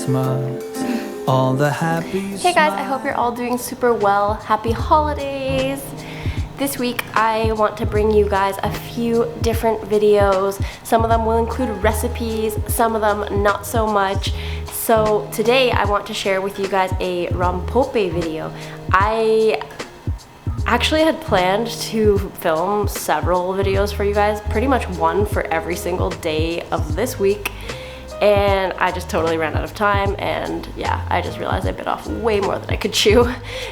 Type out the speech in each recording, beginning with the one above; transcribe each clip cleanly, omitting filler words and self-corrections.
Christmas, all the happy Hey guys, I hope you're all doing super well. Happy holidays. This week I want to bring you guys a few different videos. Some of them will include recipes, some of them not so much. So today I want to share with you guys a Rompope video. I actually had planned to film several videos for you guys, pretty much one for every single day of this week. And I just totally ran out of time, and yeah, I just realized I bit off way more than I could chew.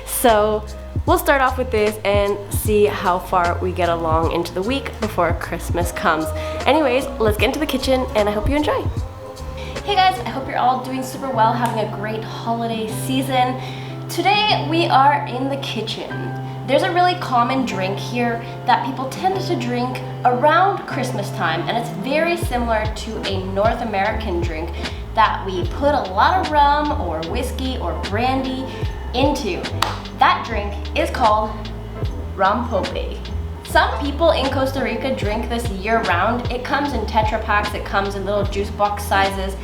So we'll start off with this and see how far we get along into the week before Christmas comes. Anyways, let's get into the kitchen and I hope you enjoy. Hey guys, I hope you're all doing super well, having a great holiday season. Today we are in the kitchen. There's a really common drink here that people tend to drink around Christmas time, and it's very similar to a North American drink that we put a lot of rum or whiskey or brandy into. That drink is called Rompope. Some people in Costa Rica drink this year-round. It comes in Tetra Paks, it comes in little juice box sizes.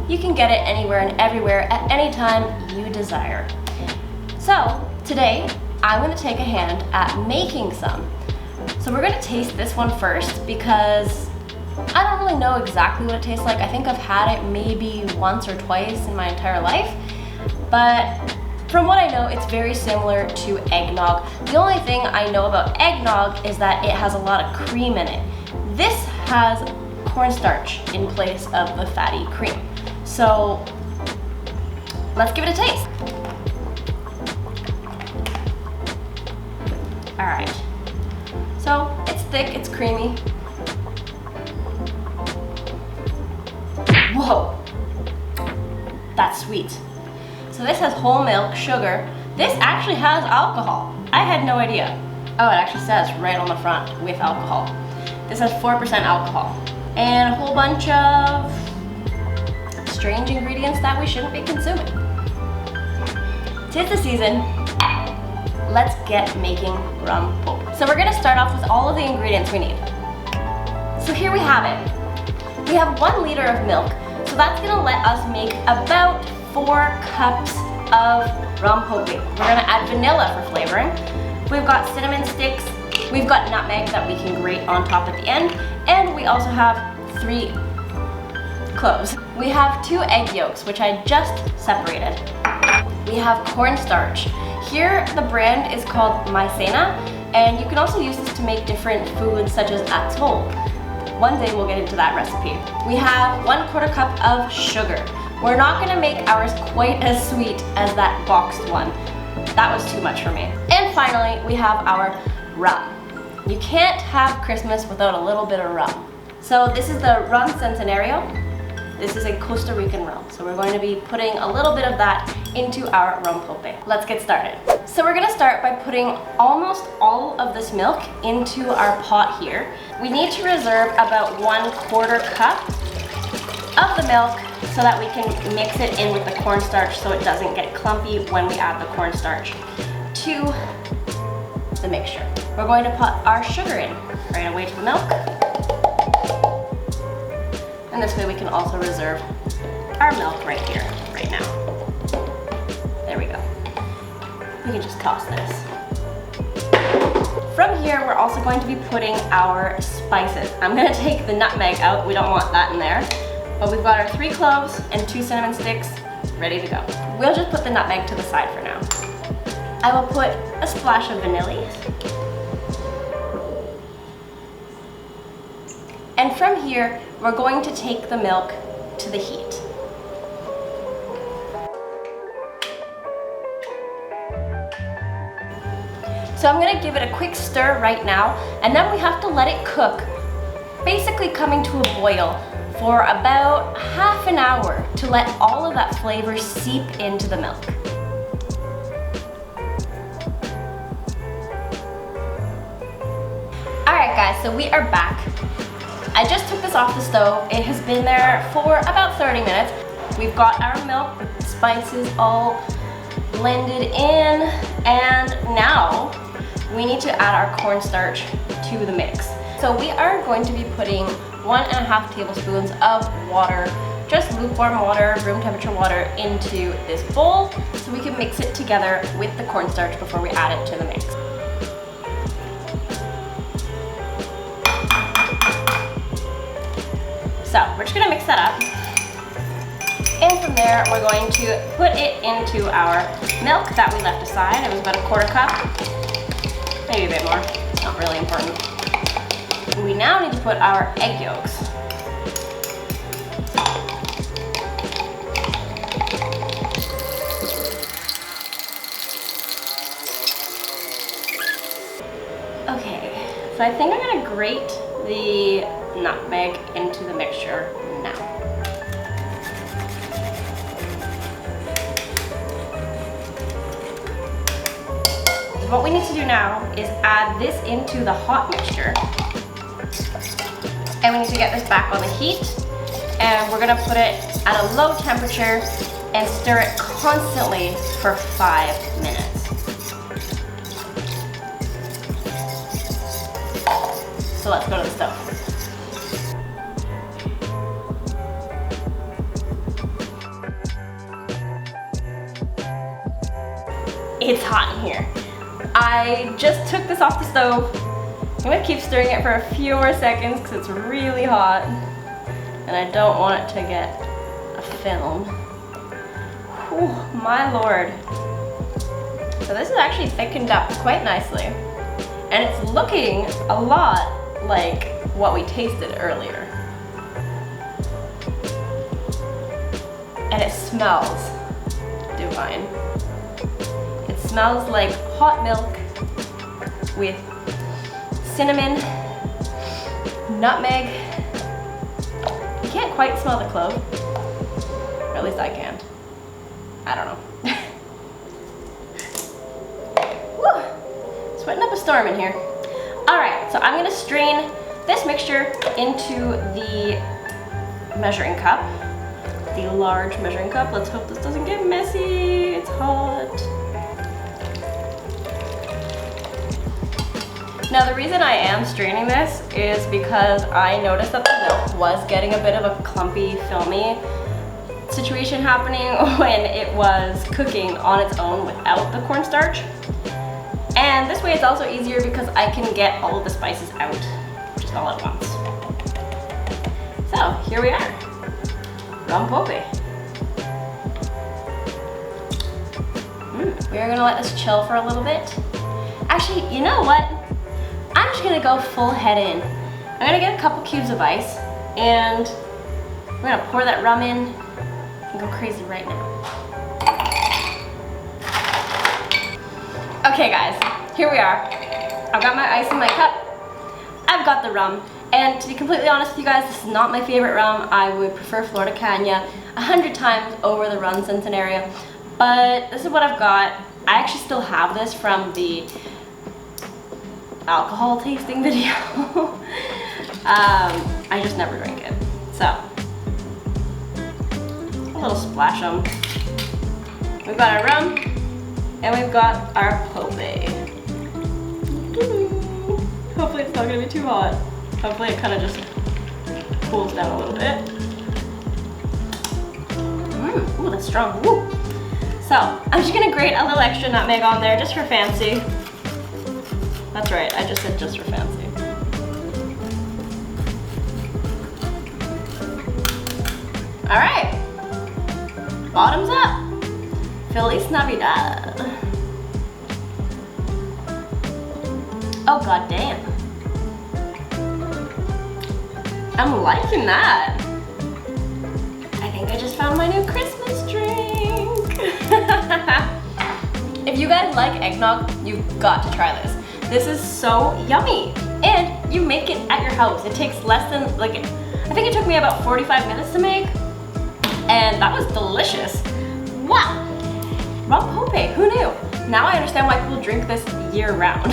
You can get it anywhere and everywhere at any time you desire. So today, I'm gonna take a hand at making some. So we're gonna taste this one first because I don't really know exactly what it tastes like. I think I've had it maybe once or twice in my entire life, but from what I know, it's very similar to eggnog. The only thing I know about eggnog is that it has a lot of cream in it. This has cornstarch in place of the fatty cream. So let's give it a taste. All right, so it's thick, it's creamy. Whoa, that's sweet. So this has whole milk, sugar. This actually has alcohol. I had no idea. Oh, it actually says right on the front, with alcohol. This has 4% alcohol. And a whole bunch of strange ingredients that we shouldn't be consuming. 'Tis the season. Let's get making Rompope. So we're gonna start off with all of the ingredients we need. So here we have it. We have 1 liter of milk, so that's gonna let us make about 4 cups of Rompope. We're gonna add vanilla for flavoring. We've got cinnamon sticks, we've got nutmeg that we can grate on top at the end, and we also have 3 cloves. We have 2 egg yolks, which I just separated. We have cornstarch. Here, the brand is called Maicena, and you can also use this to make different foods such as atol. One day we'll get into that recipe. We have 1/4 cup of sugar. We're not gonna make ours quite as sweet as that boxed one. That was too much for me. And finally, we have our rum. You can't have Christmas without a little bit of rum. So this is the Rum Centenario. This is a Costa Rican rum. So we're going to be putting a little bit of that into our Rompope. Let's get started. So we're gonna start by putting almost all of this milk into our pot here. We need to reserve about 1/4 cup of the milk so that we can mix it in with the cornstarch so it doesn't get clumpy when we add the cornstarch to the mixture. We're going to put our sugar in right away to the milk. And this way we can also reserve our milk right here, right now. There we go. We can just toss this. From here, we're also going to be putting our spices. I'm gonna take the nutmeg out, we don't want that in there. But we've got our 3 cloves and 2 cinnamon sticks ready to go. We'll just put the nutmeg to the side for now. I will put a splash of vanilla. And from here, we're going to take the milk to the heat. So I'm gonna give it a quick stir right now, and then we have to let it cook, basically coming to a boil for about half an hour to let all of that flavor seep into the milk. All right guys, so we are back. I just took this off the stove. It has been there for about 30 minutes. We've got our milk with the spices all blended in, and now we need to add our cornstarch to the mix. So we are going to be putting 1.5 tablespoons of water just lukewarm water, room temperature water, into this bowl so we can mix it together with the cornstarch before we add it to the mix. So we're just gonna mix that up. And from there, we're going to put it into our milk that we left aside. It was about a 1/4 cup, maybe a bit more, it's not really important. We now need to put our egg yolks. Okay, so I think I'm gonna grate the nutmeg into the mixture now. What we need to do now is add this into the hot mixture. And we need to get this back on the heat. And we're gonna put it at a low temperature and stir it constantly for 5 minutes. So let's go to the stove. It's hot in here. I just took this off the stove. I'm gonna keep stirring it for a few more seconds because it's really hot and I don't want it to get a film. Whew, my lord. So this is actually thickened up quite nicely and it's looking a lot like what we tasted earlier. And it smells divine. It smells like hot milk with cinnamon, nutmeg. You can't quite smell the clove, or at least I can't. I don't know. Woo! Sweating up a storm in here. All right, so I'm gonna strain this mixture into the measuring cup, the large measuring cup. Let's hope this doesn't get messy. It's hot. Now the reason I am straining this is because I noticed that the milk was getting a bit of a clumpy, filmy situation happening when it was cooking on its own without the cornstarch. And this way it's also easier because I can get all of the spices out, just all at once. So here we are, Rompope. We are gonna let this chill for a little bit. Actually, you know what? I'm just gonna go full head in. I'm gonna get a couple cubes of ice and we're gonna pour that rum in and go crazy right now. Okay guys, here we are. I've got my ice in my cup. I've got the rum. And to be completely honest with you guys, this is not my favorite rum. I would prefer Florida Caña 100 times over the Rum Centenario. But this is what I've got. I actually still have this from the alcohol tasting video. I just never drink it. So, a little splash them. We've got our rum and we've got our pope. Hopefully it's not gonna be too hot. Hopefully it kind of just cools down a little bit. Ooh, that's strong. Woo. So, I'm just gonna grate a little extra nutmeg on there just for fancy. That's right, I just said just for fancy. All right, bottoms up. Feliz Navidad. Oh, god damn. I'm liking that. I think I just found my new Christmas drink. If you guys like eggnog, you've got to try this. This is so yummy. And you make it at your house. It takes less than, I think it took me about 45 minutes to make. And that was delicious. Wow. Rompope, who knew? Now I understand why people drink this year round.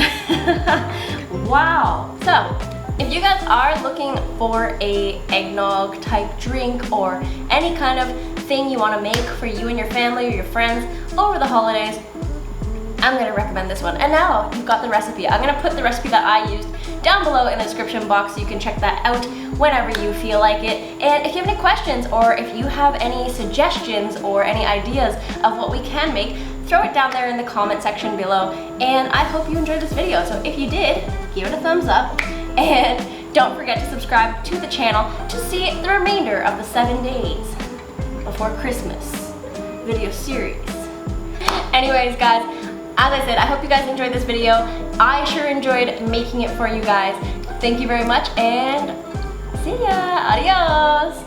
Wow. So, if you guys are looking for a eggnog type drink or any kind of thing you want to make for you and your family or your friends over the holidays, I'm gonna recommend this one. And now you've got the recipe. I'm gonna put the recipe that I used down below in the description box so you can check that out whenever you feel like it. And if you have any questions or if you have any suggestions or any ideas of what we can make, throw it down there in the comment section below. And I hope you enjoyed this video. So if you did, give it a thumbs up. And don't forget to subscribe to the channel to see the remainder of the 7 days before Christmas video series. Anyways, guys, as I said, I hope you guys enjoyed this video. I sure enjoyed making it for you guys. Thank you very much and see ya. Adios.